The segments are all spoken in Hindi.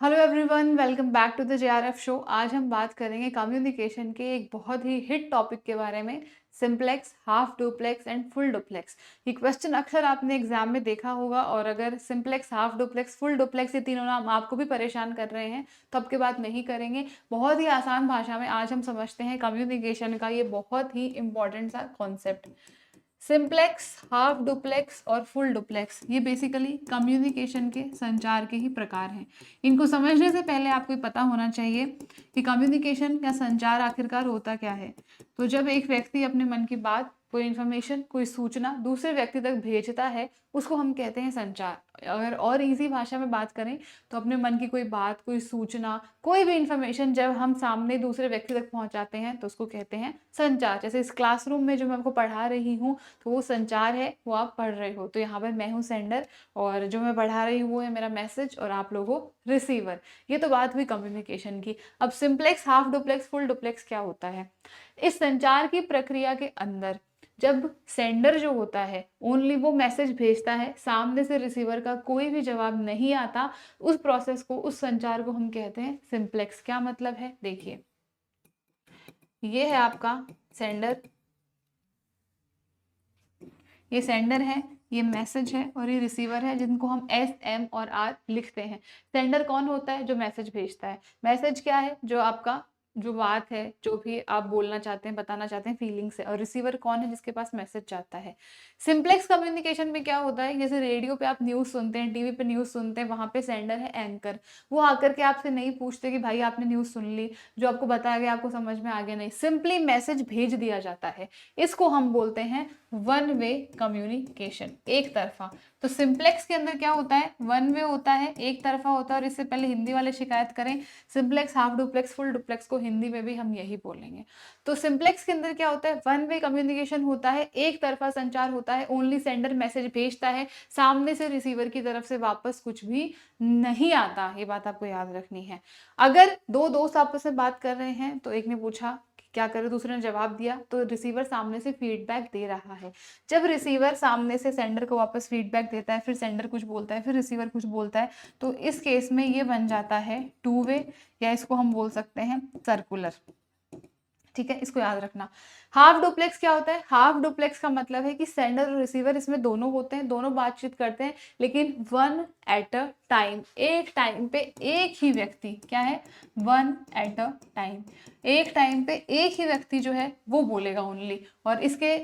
Hello everyone, welcome back to the JRF show. आज हम बात करेंगे कम्युनिकेशन के एक बहुत ही हिट टॉपिक के बारे में, simplex, half duplex and full duplex. ये क्वेश्चन अक्सर आपने एग्जाम में देखा होगा, और अगर simplex, half duplex, full duplex ये तीनों नाम आपको भी परेशान कर रहे हैं तो अब के बात नहीं करेंगे। बहुत ही आसान भाषा में आज हम समझते हैं कम्युनिकेशन का ये बहुत ही इंपॉर्टेंट सा कॉन्सेप्ट। सिंप्लेक्स, हाफ डुप्लेक्स और फुल डुप्लेक्स ये बेसिकली कम्युनिकेशन के संचार के ही प्रकार हैं। इनको समझने से पहले आपको ये पता होना चाहिए कि कम्युनिकेशन या संचार आखिरकार होता क्या है। तो जब एक व्यक्ति अपने मन की बात, कोई इन्फॉर्मेशन, कोई सूचना दूसरे व्यक्ति तक भेजता है, उसको हम कहते हैं संचार। अगर और इजी भाषा में बात करें तो अपने मन की कोई बात, कोई सूचना, कोई भी इन्फॉर्मेशन जब हम सामने दूसरे व्यक्ति तक पहुंचाते हैं तो उसको कहते हैं संचार। जैसे इस क्लासरूम में जो मैं आपको पढ़ा रही हूँ तो वो संचार है, वो आप पढ़ रहे हो। तो यहाँ पर मैं हूँ सेंडर और जो मैं पढ़ा रही हूँ वो है मेरा मैसेज, और आप लोग हो रिसीवर। ये तो बात हुई कम्युनिकेशन की। अब simplex, half duplex, full duplex क्या होता है? इस संचार की प्रक्रिया के अंदर जब सेंडर जो होता है ओनली वो मैसेज भेजता है, सामने से रिसीवर का कोई भी जवाब नहीं आता, उस प्रोसेस को, उस संचार को हम कहते हैं सिंप्लेक्स। क्या मतलब है? देखिए, ये है आपका सेंडर, ये सेंडर है, ये मैसेज है, और ये रिसीवर है, जिनको हम एस, एम और आर लिखते हैं। सेंडर कौन होता है? जो मैसेज भेजता है। मैसेज क्या है? जो आपका जो बात है, जो भी आप बोलना चाहते हैं, बताना चाहते हैं फीलिंग से। और रिसीवर कौन है? जिसके पास मैसेज जाता है। सिंप्लेक्स कम्युनिकेशन में क्या होता है, जैसे रेडियो पे आप न्यूज़ सुनते हैं, टीवी पे न्यूज़ सुनते हैं, वहां पे सेंडर है एंकर। वो आकर के आपसे नहीं पूछते कि भाई आपने न्यूज़ सुन ली, जो आपको बताया गया आपको समझ में आ गया, नहीं, सिंपली मैसेज भेज दिया जाता है। इसको हम बोलते हैं वन वे कम्युनिकेशन, एक तरफा। तो सिंप्लेक्स के अंदर क्या होता है? वन वे होता है, एक तरफा होता है। और इससे पहले हिंदी वाले शिकायत करें, simplex, half duplex, full duplex को हिंदी में भी हम यही बोलेंगे। तो सिंप्लेक्स के अंदर क्या होता है? वन वे कम्युनिकेशन होता है, एक तरफा संचार होता है। ओनली सेंडर मैसेज भेजता है, सामने से रिसीवर की तरफ से वापस कुछ भी नहीं आता। ये बात आपको याद रखनी है। अगर दो दोस्त आपस में बात कर रहे हैं तो एक ने पूछा क्या करे, दूसरे ने जवाब दिया, तो रिसीवर सामने से फीडबैक दे रहा है। जब रिसीवर सामने से सेंडर को वापस फीडबैक देता है, फिर सेंडर कुछ बोलता है, फिर रिसीवर कुछ बोलता है, तो इस केस में ये बन जाता है टू वे, या इसको हम बोल सकते हैं सर्कुलर। ठीक है, इसको याद रखना। हाफ डुप्लेक्स क्या होता है? हाफ डुप्लेक्स का मतलब है कि सेंडर और रिसीवर इसमें दोनों होते हैं, दोनों बातचीत करते हैं, लेकिन वन एट अ टाइम, एक टाइम पे एक ही व्यक्ति। क्या है? वन एट अ टाइम, एक टाइम पे एक ही व्यक्ति जो है वो बोलेगा ओनली। और इसके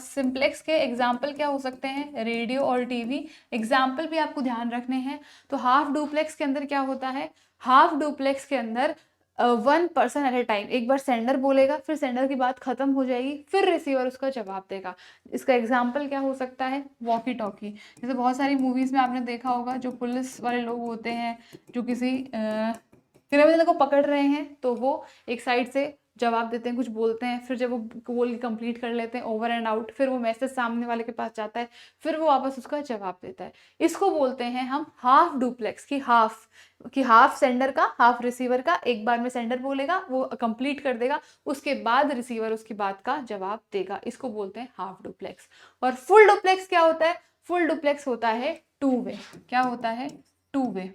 सिंप्लेक्स के एग्जाम्पल क्या हो सकते हैं? रेडियो और टीवी। एग्जाम्पल भी आपको ध्यान रखने हैं। तो हाफ डुप्लेक्स के अंदर क्या होता है? हाफ डुप्लेक्स के अंदर one person at A time, एक बार सेंडर बोलेगा, फिर सेंडर की बात खत्म हो जाएगी, फिर रिसीवर उसका जवाब देगा। इसका एग्जाम्पल क्या हो सकता है? Walkie talkie. जैसे बहुत सारी मूवीज में आपने देखा होगा, जो पुलिस वाले लोग होते हैं, जो किसी क्रिमिनल को पकड़ रहे हैं, तो वो एक साइड से जवाब देते हैं, कुछ बोलते हैं, फिर जब वो बोल कंप्लीट कर लेते हैं, ओवर एंड आउट, फिर वो मैसेज सामने वाले के पास जाता है, फिर वो वापस उसका जवाब देता है। इसको बोलते हैं हम हाफ डुप्लेक्स, की हाफ सेंडर का, हाफ रिसीवर का। एक बार में सेंडर बोलेगा, वो कंप्लीट कर देगा, उसके बाद रिसीवर उसकी बात का जवाब देगा। इसको बोलते हैं हाफ डुप्लेक्स। और फुल डुप्लेक्स क्या होता है? फुल डुप्लेक्स होता है टू वे। क्या होता है? Two way.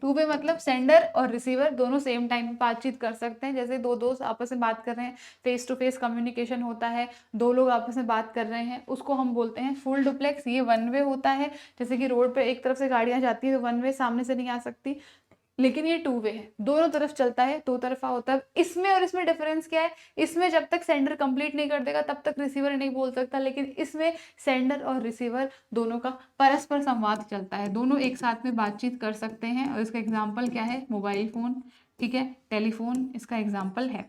टू वे मतलब सेंडर और रिसीवर दोनों सेम टाइम पे बातचीत कर सकते हैं। जैसे दो दोस्त आपस में बात कर रहे हैं, फेस टू फेस कम्युनिकेशन होता है, दो लोग आपस में बात कर रहे हैं, उसको हम बोलते हैं फुल डुप्लेक्स। ये वन वे होता है। जैसे कि रोड पे एक तरफ से गाड़ियां जाती है तो वन वे, सामने से नहीं आ सकती, लेकिन ये टू वे है, दोनों तरफ चलता है, दो तरफा होता है। इसमें और इसमें डिफरेंस क्या है? इसमें जब तक सेंडर कंप्लीट नहीं कर देगा तब तक रिसीवर नहीं बोल सकता, लेकिन इसमें सेंडर और रिसीवर दोनों का परस्पर संवाद चलता है, दोनों एक साथ में बातचीत कर सकते हैं। और इसका एग्जाम्पल क्या है? मोबाइल फोन, ठीक है, टेलीफोन इसका एग्जाम्पल है।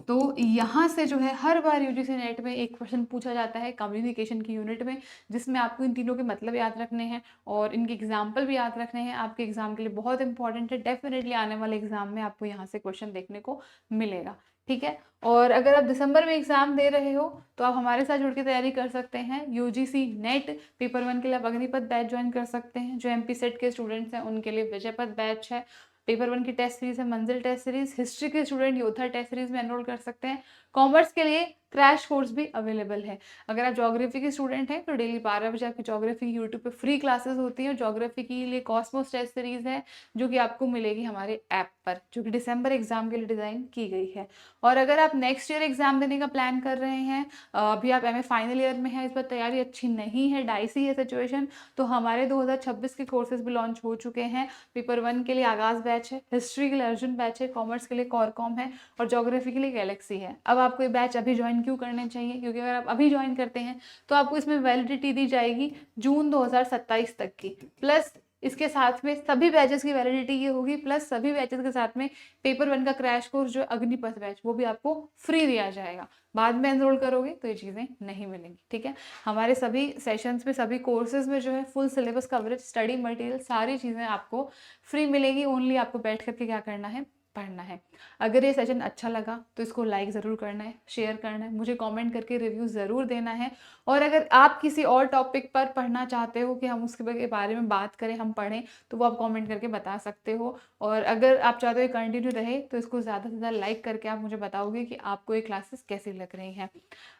तो यहाँ से जो है हर बार यूजीसी नेट में एक क्वेश्चन पूछा जाता है कम्युनिकेशन की यूनिट में, जिसमें आपको इन तीनों के मतलब याद रखने हैं और इनके एग्जाम्पल भी याद रखने हैं। आपके एग्जाम के लिए बहुत इंपॉर्टेंट है, डेफिनेटली आने वाले एग्जाम में आपको यहाँ से क्वेश्चन देखने को मिलेगा। ठीक है, और अगर आप दिसंबर में एग्जाम दे रहे हो तो आप हमारे साथ जुड़ के तैयारी कर सकते हैं। यूजीसी नेट पेपर 1 के लिए आप अग्निपथ बैच ज्वाइन कर सकते हैं। जो एमपी सेट के स्टूडेंट्स हैं उनके लिए विजयपथ बैच है। पेपर 1 की टेस्ट सीरीज है मंजिल टेस्ट सीरीज। हिस्ट्री के स्टूडेंट योद्धा टेस्ट सीरीज में एनरोल कर सकते हैं। कॉमर्स के लिए क्रैश कोर्स भी अवेलेबल है। अगर आप ज्योग्राफी के स्टूडेंट हैं तो डेली 12 बजे आपकी ज्योग्राफी यूट्यूब पे फ्री क्लासेस होती हैं। ज्योग्राफी के लिए कॉस्मोस टेस्ट सीरीज है जो कि आपको मिलेगी हमारे ऐप पर, जो कि दिसंबर एग्जाम के लिए डिज़ाइन की गई है। और अगर आप नेक्स्ट ईयर एग्जाम देने का प्लान कर रहे हैं, अभी आप एमए फाइनल ईयर में हैं, इस पर तैयारी अच्छी नहीं है, डाइसी है सिचुएशन, तो हमारे 2026 के कोर्सेज भी लॉन्च हो चुके हैं। पेपर 1 के लिए आगाज बैच है, हिस्ट्री के लिए अर्जुन बैच है, कॉमर्स के लिए कॉरकॉम है और ज्योग्राफी के लिए गैलेक्सी है। अब आपको ये बैच अभी ज्वाइन क्यों करने चाहिए? क्योंकि अगर आप अभी ज्वाइन करते हैं तो आपको इसमें वैलिडिटी दी जाएगी जून 2027 तक की, प्लस इसके साथ में सभी बैचेस की वैलिडिटी ये होगी, प्लस सभी बैचेस के साथ में पेपर 1 का क्रैश कोर्स जो अग्निपथ बैच वो भी आपको फ्री दिया जाएगा। बाद में एनरोल करोगे तो ये चीज़ें नहीं मिलेंगी, ठीक है। हमारे सभी सेशंस में, सभी कोर्सेज में जो है full syllabus coverage, study material, सारी चीज़ें आपको फ्री मिलेगी। ओनली आपको बैठ करके क्या करना है? पढ़ना है। अगर ये सेशन अच्छा लगा तो इसको लाइक ज़रूर करना है, शेयर करना है, मुझे कमेंट करके रिव्यू ज़रूर देना है। और अगर आप किसी और टॉपिक पर पढ़ना चाहते हो कि हम उसके बारे में बात करें, हम पढ़ें, तो वो आप कमेंट करके बता सकते हो। और अगर आप चाहते हो कंटिन्यू रहे तो इसको ज़्यादा से ज़्यादा लाइक करके आप मुझे बताओगे कि आपको ये क्लासेस कैसी लग रही हैं।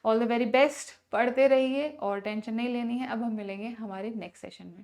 ऑल द वेरी बेस्ट, पढ़ते रहिए और टेंशन नहीं लेनी है। अब हम मिलेंगे हमारे नेक्स्ट सेशन में।